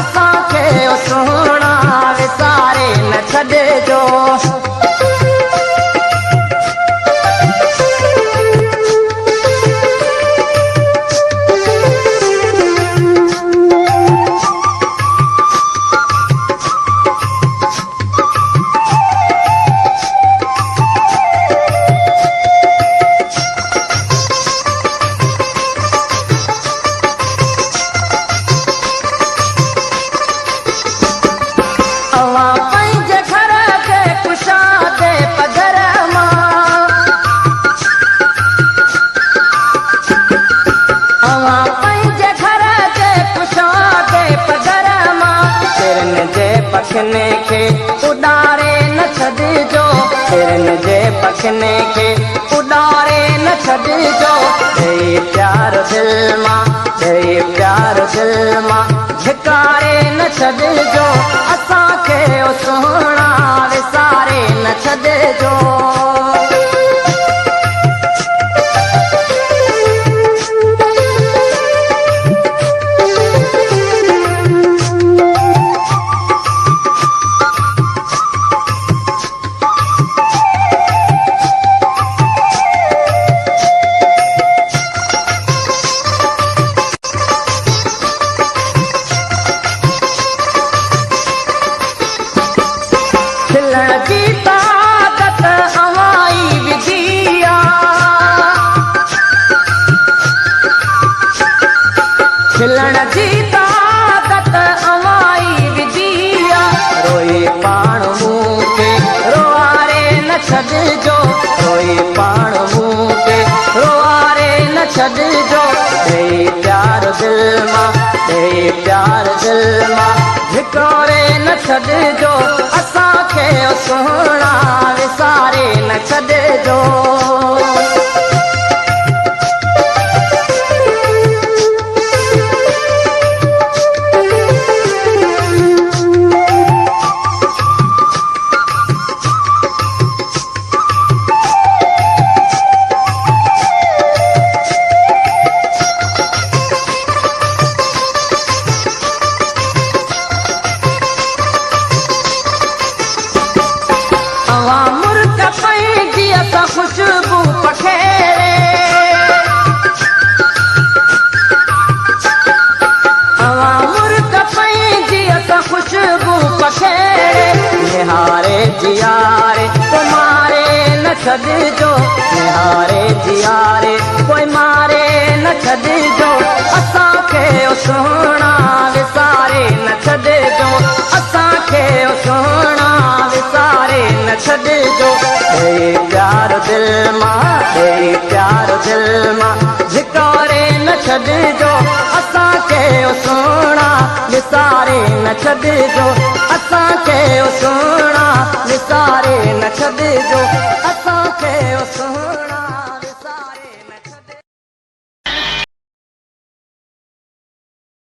असांखे सुहिणा विसारे न छॾिजो। पखने के उॾारे न छॾिजो, हिरन जे पखने के उॾारे न छॾिजो। ॾेई प्यार दिलि मां, ॾेई प्यार दिलि मां धिकारे न छॾिजो। असांखे सुहिणा विसारे न छॾिजो। खिलण जी ताकत अवाई विधिया, खिलण जी ताकत अवाई विधिया। रोई पाण मूं खे रोआरे न छॾिजो, रोई पाण मूं खे रोआरे न छॾिजो। ॾेई प्यार दिलि मां, ॾेई प्यार दिलि मां धिकारे न छॾिजो। असांखे सुहिणा विसारे न छॾिजो। खुशबू पखेरे मुर्ग पंहिंजी असां खुशबू पखेरे। निहारे जियारे कोई मारे न छॾिजो, निहारे जियारे कोई मारे न छॾिजो। असांखे सुहिणा विसारे न छॾिजो, असांखे सुहिणा विसारे न छॾिजो। ॾेई प्यार दिलि मां, ॾेई प्यार दिलि मां धिकारे न छॾिजो। असांखे सुहिणा विसारे न छॾिजो, असांखे सुहिणा विसारे न छॾिजो, असांखे सुहिणा